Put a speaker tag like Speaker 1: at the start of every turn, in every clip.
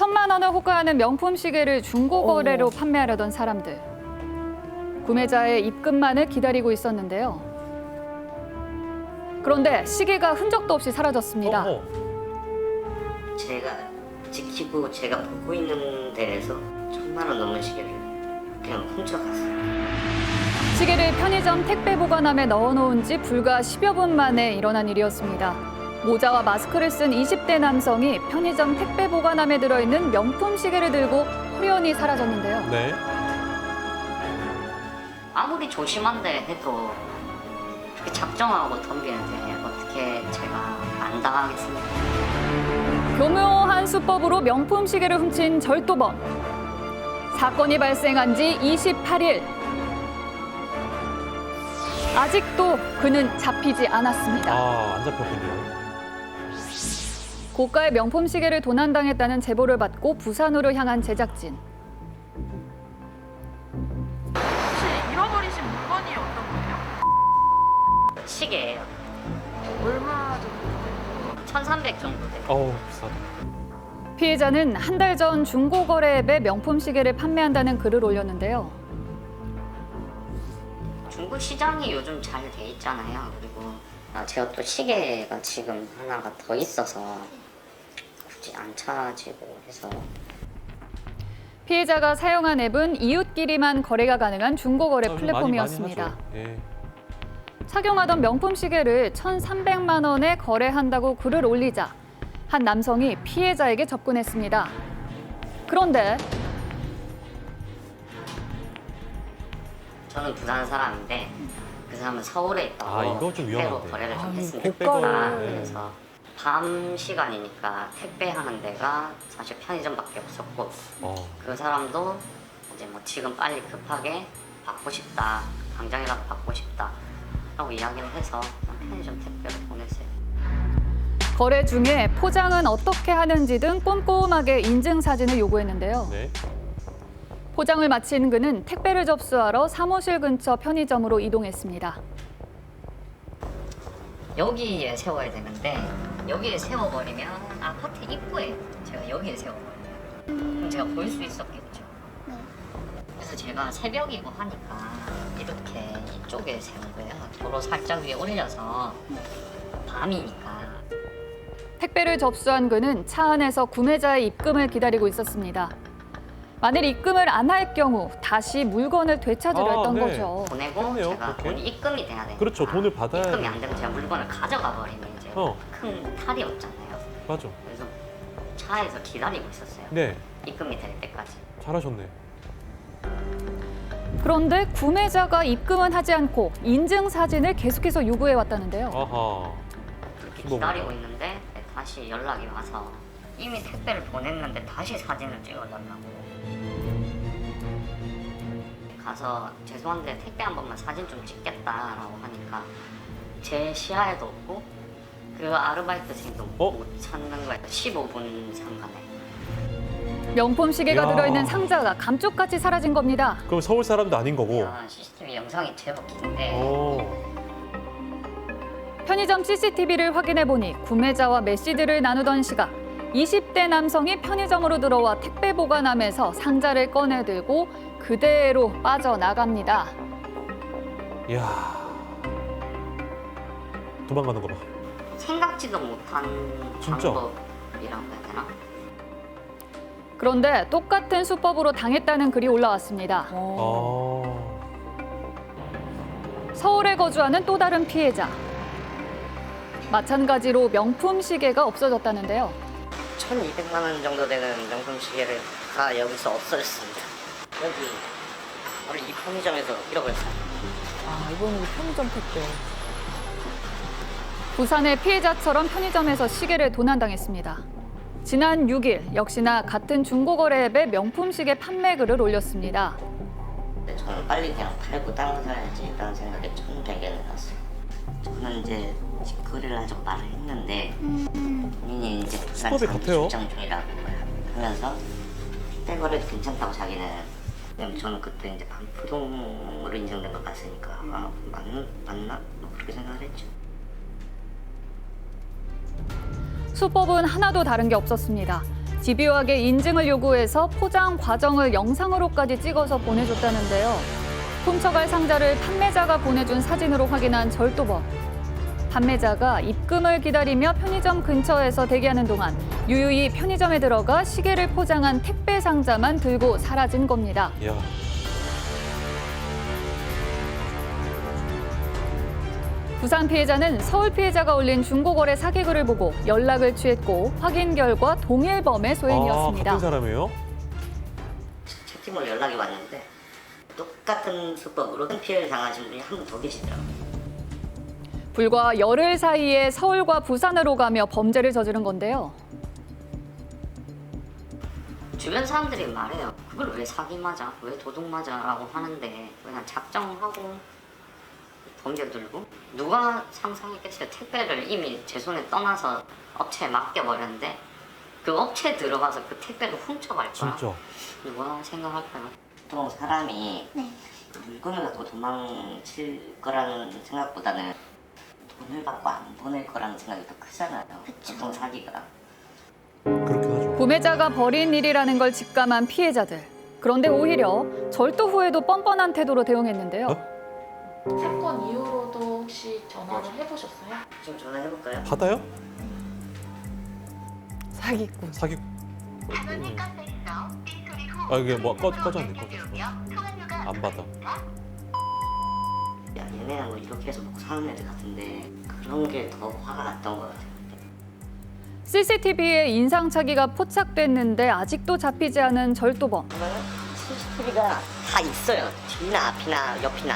Speaker 1: 천만 원을 호가하는 명품 시계를 중고 거래로 판매하려던 사람들. 구매자의 입금만을 기다리고 있었는데요. 그런데 시계가 흔적도 없이 사라졌습니다.
Speaker 2: 제가 지키고 제가 보고 있는 데에서 1,000만 원 넘는 시계를 그냥 훔쳐갔어요.
Speaker 1: 시계를 편의점 택배 보관함에 넣어놓은 지 불과 10여 분 만에 일어난 일이었습니다. 모자와 마스크를 쓴 20대 남성이 편의점 택배 보관함에 들어있는 명품 시계를 들고 호련히 사라졌는데요.
Speaker 3: 네.
Speaker 2: 아무리 조심한데 해도 그렇게 작정하고 덤비는데 어떻게 제가 안 당하겠습니까?
Speaker 1: 교묘한 수법으로 명품 시계를 훔친 절도범. 사건이 발생한 지 28일. 아직도 그는 잡히지 않았습니다.
Speaker 3: 안 잡혔군요.
Speaker 1: 고가의 명품 시계를 도난당했다는 제보를 받고 부산으로 향한 제작진.
Speaker 4: 혹시 잃어버리신 물건이 어떤 거예요?
Speaker 2: 시계예요.
Speaker 4: 얼마 정도?
Speaker 2: 1,300 정도 돼요.
Speaker 3: 비싸다.
Speaker 1: 피해자는 한 달 전 중고거래 앱에 명품 시계를 판매한다는 글을 올렸는데요.
Speaker 2: 중고 시장이 요즘 잘 돼 있잖아요. 그리고 제가 또 시계가 지금 하나가 더 있어서 굳이 안 차지고 해서
Speaker 1: 피해자가 사용한 앱은 이웃끼리만 거래가 가능한 중고거래
Speaker 3: 많이
Speaker 1: 플랫폼이었습니다.
Speaker 3: 하죠. 예.
Speaker 1: 착용하던 명품 시계를 1,300만 원에 거래한다고 글을 올리자 한 남성이 피해자에게 접근했습니다. 그런데
Speaker 2: 저는 부산 사람인데 그 사람은 서울에 있다고
Speaker 3: 이거 좀
Speaker 2: 택배로
Speaker 3: 위험한데.
Speaker 2: 거래를 좀 했으면
Speaker 3: 택배로,
Speaker 2: 좋겠다.
Speaker 3: 네.
Speaker 2: 그래서 밤 시간이니까 택배하는 데가 사실 편의점밖에 없었고 그 사람도 이제 뭐 지금 빨리 급하게 받고 싶다, 당장이라도 받고 싶다 라고 이야기를 해서 편의점 택배로 보냈어요.
Speaker 1: 거래 중에 포장은 어떻게 하는지 등 꼼꼼하게 인증 사진을 요구했는데요.
Speaker 3: 네.
Speaker 1: 포장을 마친 그는 택배를 접수하러 사무실 근처 편의점으로 이동했습니다.
Speaker 2: 여기에 세워야 되는데 여기에 세워버리면 아파트 입구에 제가 여기에 세워버려요. 그럼 제가 볼 수 있었겠죠. 그래서 제가 새벽이고 하니까 이렇게 이쪽에 세운 거예요. 도로 살짝 위에 올려서 밤이니까.
Speaker 1: 택배를 접수한 그는 차 안에서 구매자의 입금을 기다리고 있었습니다. 만일 입금을 안 할 경우 다시 물건을 되찾으려 했던
Speaker 3: 네.
Speaker 1: 거죠.
Speaker 2: 보내고
Speaker 3: 그러네요,
Speaker 2: 제가
Speaker 3: 그렇게.
Speaker 2: 돈이 입금이 돼야 되니까.
Speaker 3: 그렇죠. 돈을 받아야
Speaker 2: 입금이 안 되면 제가 물건을 가져가 버리면 이제
Speaker 3: 어.
Speaker 2: 큰 탈이 없잖아요.
Speaker 3: 맞아.
Speaker 2: 그래서 차에서 기다리고 있었어요.
Speaker 3: 네.
Speaker 2: 입금이 될 때까지.
Speaker 3: 잘하셨네.
Speaker 1: 그런데 구매자가 입금은 하지 않고 인증 사진을 계속해서 요구해 왔다는데요.
Speaker 3: 아하.
Speaker 2: 그렇게
Speaker 3: 뭐
Speaker 2: 기다리고 있는데 다시 연락이 와서 이미 택배를 보냈는데 다시 사진을 찍어달라고. 가서 죄송한데 택배 한 번만 사진 좀 찍겠다라고 하니까 제 시야에도 없고 그 아르바이트생도 못 찾는 거예요. 15분 상간에.
Speaker 1: 명품 시계가
Speaker 3: 이야.
Speaker 1: 들어있는 상자가 감쪽같이 사라진 겁니다.
Speaker 3: 그럼 서울 사람도 아닌 거고.
Speaker 2: 이런 CCTV 영상이 제법 긴데
Speaker 1: 편의점 CCTV를 확인해 보니 구매자와 메시지를 나누던 시각 20대 남성이 편의점으로 들어와 택배 보관함에서 상자를 꺼내 들고 그대로 빠져나갑니다.
Speaker 3: 이야. 도망가는 거 봐.
Speaker 2: 생각지도 못한
Speaker 3: 진짜?
Speaker 2: 방법이라고 해야 되나?
Speaker 1: 그런데 똑같은 수법으로 당했다는 글이 올라왔습니다. 서울에 거주하는 또 다른 피해자. 마찬가지로 명품 시계가 없어졌다는데요.
Speaker 2: 1,200만 원 정도 되는 명품 시계를 다 여기서 없어졌습니다. 여기 바로 이 편의점에서 잃어버렸어요.
Speaker 4: 이번에는 편의점 택배.
Speaker 1: 부산의 피해자처럼 편의점에서 시계를 도난당했습니다. 지난 6일 역시나 같은 중고거래 앱에 명품 시계 판매 글을 올렸습니다.
Speaker 2: 근데 저는 빨리 그냥 팔고 다른 거 사야지 라는 생각에 1,100엔을 샀어요. 저는 이제 거래를 하자고 말을 했는데 본인이 이제 부산
Speaker 3: 수법이 같아요.
Speaker 2: 출장 중이라고 하면서 택배거래도 괜찮다고 자기는. 그냥 저는 그때 이제 반부동으로 인정된 것 같으니까 맞나? 뭐 그렇게 생각을 했죠.
Speaker 1: 수법은 하나도 다른 게 없었습니다. 집요하게 인증을 요구해서 포장 과정을 영상으로까지 찍어서 보내줬다는데요. 훔쳐갈 상자를 판매자가 보내준 사진으로 확인한 절도범. 판매자가 입금을 기다리며 편의점 근처에서 대기하는 동안 유유히 편의점에 들어가 시계를 포장한 택배 상자만 들고 사라진 겁니다.
Speaker 3: 야,
Speaker 1: 부산 피해자는 서울 피해자가 올린 중고거래 사기글을 보고 연락을 취했고 확인 결과 동일범의 소행이었습니다.
Speaker 3: 같은 사람이에요?
Speaker 2: 채팅으로 연락이 왔는데 똑같은 수법으로 피해를 당하신 분이 한 분 더 계시더라고요.
Speaker 1: 불과 열흘 사이에 서울과 부산으로 가며 범죄를 저지른 건데요.
Speaker 2: 주변 사람들이 말해요. 그걸 왜 사기 맞아? 왜 도둑 맞아? 라고 하는데 그냥 작정하고 덤벼들고 누가 상상했겠어요. 택배를 이미 제 손에 떠나서 업체에 맡겨버렸는데 그 업체에 들어가서 그 택배를 훔쳐갈 거야.
Speaker 3: 진짜.
Speaker 2: 누가 생각할까요? 보통 사람이 물건을 갖고 도망칠 거라는 생각보다는 돈을 받고 안 보낼 거라는 생각이 더 크잖아요. 보통 사기가.
Speaker 3: 그렇긴 하죠.
Speaker 1: 구매자가 벌인 일이라는 걸 직감한 피해자들. 그런데 오히려 절도 후에도 뻔뻔한 태도로 대응했는데요.
Speaker 4: 사건 이후로도 혹시 전화를 해보셨어요?
Speaker 2: 좀 전화해볼까요?
Speaker 3: 받아요?
Speaker 1: 사기꾼.
Speaker 3: 사기. 아 이게 뭐 꺼졌네. 안 받아.
Speaker 2: 야, 얘네는 뭐 이렇게 해서 먹고 사는 애들 같은데 그런 게 더 화가 났던 것 같아요.
Speaker 1: CCTV에 인상착의가 포착됐는데 아직도 잡히지 않은 절도범.
Speaker 2: CCTV가 다 있어요. 뒤나 앞이나 옆이나.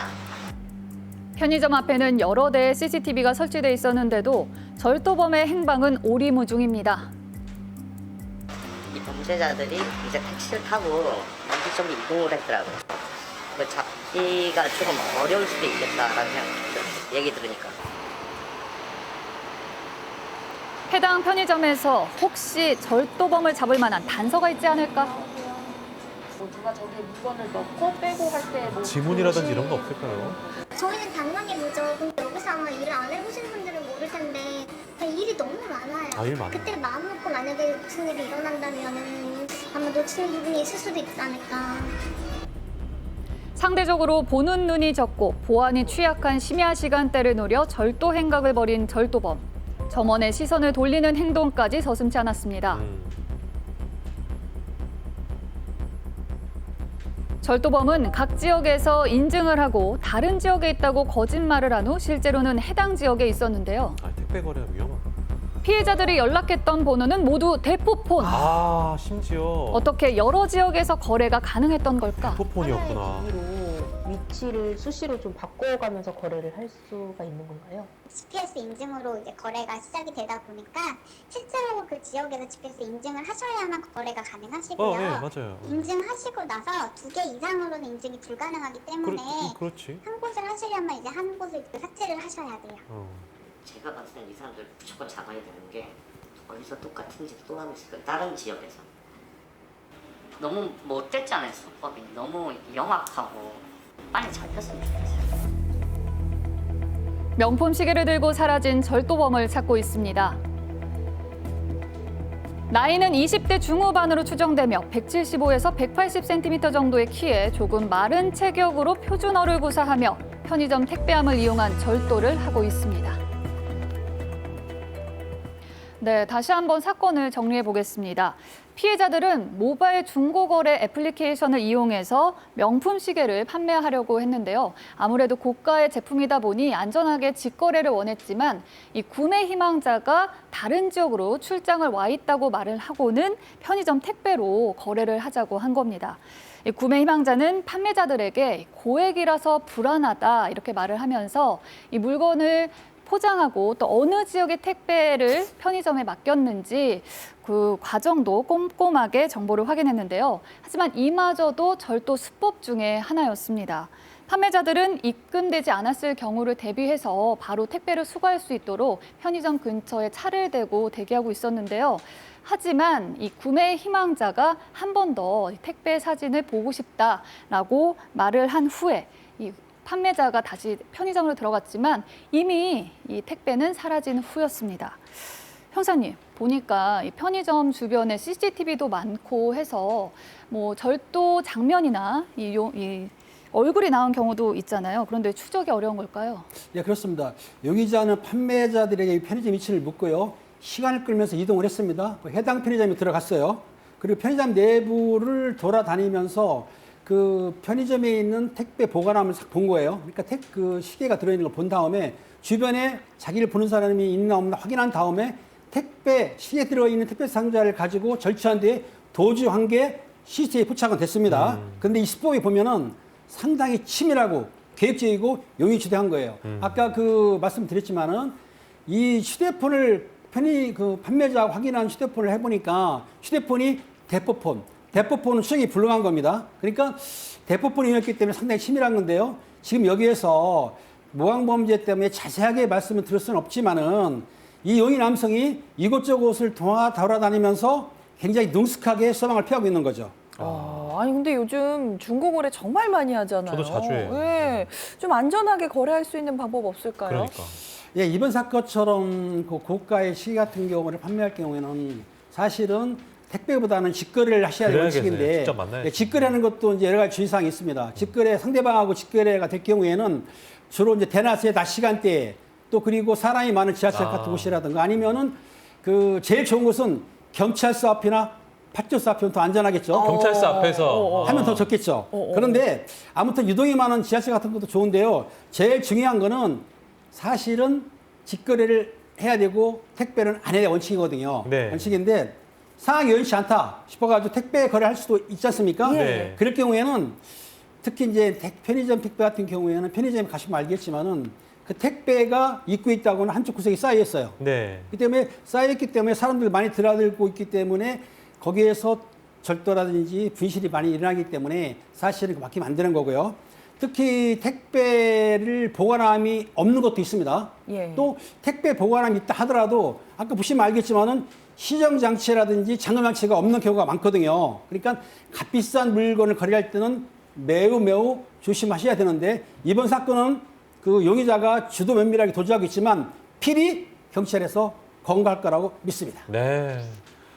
Speaker 1: 편의점 앞에는 여러 대의 CCTV가 설치돼 있었는데도 절도범의 행방은 오리무중입니다.
Speaker 2: 이 범죄자들이 이제 택시를 타고 어디 쪽으로 이동을 했더라고요. 그 잡기가 조금 어려울 수도 있겠다라는 생각이 얘기 들으니까.
Speaker 1: 해당 편의점에서 혹시 절도범을 잡을 만한 단서가 있지 않을까?
Speaker 4: 뭐 누가 저기에 물건을 넣고 빼고 할 때 뭐
Speaker 3: 지문이라든지 이런 거 없을까요?
Speaker 5: 저희는 당연히 보죠. 근데 여기서 아마 일을 안 해보신 분들은 모를 텐데 그냥 일이 너무 많아요.
Speaker 3: 아, 일 많아.
Speaker 5: 그때 마음 먹고 만약에 무슨 일이 일어난다면은 아마 놓치는 부분이 있을 수도 있지 않을까.
Speaker 1: 상대적으로 보는 눈이 적고 보안이 취약한 심야 시간대를 노려 절도 행각을 벌인 절도범. 점원의 시선을 돌리는 행동까지 서슴지 않았습니다. 절도범은 각 지역에서 인증을 하고 다른 지역에 있다고 거짓말을 한 후 실제로는 해당 지역에 있었는데요.
Speaker 3: 아 택배 거래가 위험하다.
Speaker 1: 피해자들이 연락했던 번호는 모두 대포폰.
Speaker 3: 아 심지어
Speaker 1: 어떻게 여러 지역에서 거래가 가능했던 걸까?
Speaker 3: 포폰이었구나.
Speaker 6: 기기로 위치를 수시로 좀 바꿔가면서 거래를 할 수가 있는 건가요?
Speaker 5: GPS 인증으로 이제 거래가 시작이 되다 보니까 실제로 그 지역에서 GPS 인증을 하셔야만 거래가 가능하시고요.
Speaker 3: 네 맞아요.
Speaker 5: 인증하시고 나서 2개 이상으로는 인증이 불가능하기 때문에
Speaker 3: 그렇지.
Speaker 5: 한 곳을 하시려면 이제 한 곳을 삭제를 하셔야 돼요.
Speaker 2: 제가 봤을 땐 이 사람들 무조건 잡아야 되는 게 어디서 똑같은 짓 또 하고 있을까? 다른 지역에서. 너무 못됐잖아요, 수법이. 너무 영악하고 빨리 잡혔으면 좋겠어요.
Speaker 1: 명품 시계를 들고 사라진 절도범을 찾고 있습니다. 나이는 20대 중후반으로 추정되며 175에서 180cm 정도의 키에 조금 마른 체격으로 표준어를 구사하며 편의점 택배함을 이용한 절도를 하고 있습니다. 네, 다시 한번 사건을 정리해 보겠습니다. 피해자들은 모바일 중고거래 애플리케이션을 이용해서 명품 시계를 판매하려고 했는데요. 아무래도 고가의 제품이다 보니 안전하게 직거래를 원했지만 이 구매 희망자가 다른 지역으로 출장을 와 있다고 말을 하고는 편의점 택배로 거래를 하자고 한 겁니다. 이 구매 희망자는 판매자들에게 고액이라서 불안하다 이렇게 말을 하면서 이 물건을 포장하고 또 어느 지역의 택배를 편의점에 맡겼는지 그 과정도 꼼꼼하게 정보를 확인했는데요. 하지만 이마저도 절도 수법 중에 하나였습니다. 판매자들은 입금되지 않았을 경우를 대비해서 바로 택배를 수거할 수 있도록 편의점 근처에 차를 대고 대기하고 있었는데요. 하지만 이 구매 희망자가 한 번 더 택배 사진을 보고 싶다라고 말을 한 후에 이 판매자가 다시 편의점으로 들어갔지만 이미 이 택배는 사라진 후였습니다. 형사님, 보니까 이 편의점 주변에 CCTV도 많고 해서 뭐 절도 장면이나 이 얼굴이 나온 경우도 있잖아요. 그런데 추적이 어려운 걸까요?
Speaker 7: 예, 그렇습니다. 용의자는 판매자들에게 편의점 위치를 묻고요. 시간을 끌면서 이동을 했습니다. 해당 편의점에 들어갔어요. 그리고 편의점 내부를 돌아다니면서 그 편의점에 있는 택배 보관함을 싹 본 거예요. 그러니까 그 시계가 들어있는 걸 본 다음에 주변에 자기를 보는 사람이 있나 없나 확인한 다음에 시계에 들어있는 택배 상자를 가지고 절취한 뒤에 도주한 게 CCTV에 포착은 됐습니다. 그런데 이 수법에 보면은 상당히 치밀하고 계획적이고 용의주도한 거예요. 아까 그 말씀드렸지만은 이 휴대폰을 판매자가 확인한 휴대폰을 해보니까 휴대폰이 대포폰은 추적이 불능한 겁니다. 그러니까 대포폰이었기 때문에 상당히 치밀한 건데요. 지금 여기에서 모항범죄 때문에 자세하게 말씀을 드릴 수는 없지만은 이 용의 남성이 이곳저곳을 돌아다니면서 굉장히 능숙하게 서방을 피하고 있는 거죠.
Speaker 8: 아니 근데 요즘 중고거래 정말 많이 하잖아요.
Speaker 3: 저도 자주 해요.
Speaker 8: 예, 좀 안전하게 거래할 수 있는 방법 없을까요?
Speaker 3: 그러니까.
Speaker 7: 예, 이번 사건처럼 그 고가의 시계 같은 경우를 판매할 경우에는 사실은 택배보다는 직거래를 하셔야 되는
Speaker 3: 그래야겠네요.
Speaker 7: 원칙인데
Speaker 3: 직접 만나야지.
Speaker 7: 예, 직거래하는 것도 이제 여러 가지 주의사항이 있습니다. 상대방하고 직거래가 될 경우에는 주로 이제 대낮에 낮 시간대에 또 그리고 사람이 많은 지하철 같은 곳이라든가 아니면은 그 제일 좋은 곳은 경찰서 앞이나 파출소 앞이면 더 안전하겠죠.
Speaker 3: 경찰서 앞에서
Speaker 7: 하면 더 좋겠죠. 그런데 아무튼 유동이 많은 지하철 같은 것도 좋은데요. 제일 중요한 거는 사실은 직거래를 해야 되고 택배는 안 해야 될 원칙이거든요.
Speaker 3: 네.
Speaker 7: 원칙인데 상황이 여의치 않다 싶어가지고 택배 거래할 수도 있지 않습니까?
Speaker 3: 네.
Speaker 7: 그럴 경우에는 특히 이제 편의점 택배 같은 경우에는 편의점에 가시면 알겠지만은 그 택배가 입구에 있다고는 한쪽 구석에 쌓여 있어요.
Speaker 3: 네.
Speaker 7: 그 때문에 쌓여있기 때문에 사람들 많이 드나들고 있기 때문에 거기에서 절도라든지 분실이 많이 일어나기 때문에 사실은 막히면 안 되는 거고요. 특히 택배를 보관함이 없는 것도 있습니다.
Speaker 8: 예.
Speaker 7: 또 택배 보관함이 있다 하더라도 아까 보시면 알겠지만은 시정장치라든지 잠금장치가 없는 경우가 많거든요. 그러니까 값비싼 물건을 거래할 때는 매우 조심하셔야 되는데 이번 사건은 그 용의자가 주도 면밀하게 도주하고 있지만 필히 경찰에서 검거할 거라고 믿습니다.
Speaker 3: 네.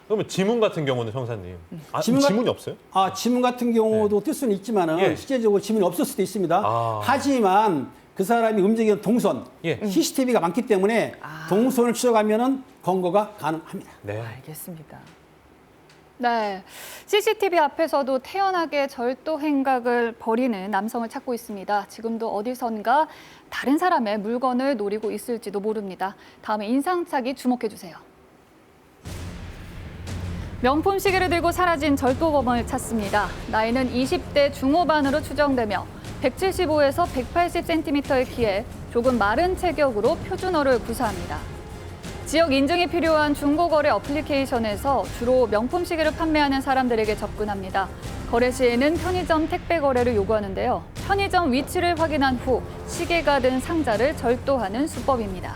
Speaker 3: 그러면 지문 같은 경우는 형사님.
Speaker 7: 지문이
Speaker 3: 지문이 없어요?
Speaker 7: 지문 같은 경우도 뜰 수는 있지만은
Speaker 3: 예.
Speaker 7: 실제적으로 지문이 없을 수도 있습니다.
Speaker 3: 아.
Speaker 7: 하지만 그 사람이 움직이는 동선,
Speaker 3: 예.
Speaker 7: CCTV가 많기 때문에 동선을 추적하면은 검거가 가능합니다.
Speaker 3: 네.
Speaker 8: 알겠습니다.
Speaker 1: 네, CCTV 앞에서도 태연하게 절도 행각을 벌이는 남성을 찾고 있습니다. 지금도 어디선가 다른 사람의 물건을 노리고 있을지도 모릅니다. 다음에 인상착의 주목해주세요. 명품 시계를 들고 사라진 절도범을 찾습니다. 나이는 20대 중후반으로 추정되며 175에서 180cm의 키에 조금 마른 체격으로 표준어를 구사합니다. 지역 인증이 필요한 중고거래 어플리케이션에서 주로 명품 시계를 판매하는 사람들에게 접근합니다. 거래 시에는 편의점 택배 거래를 요구하는데요. 편의점 위치를 확인한 후 시계가 든 상자를 절도하는 수법입니다.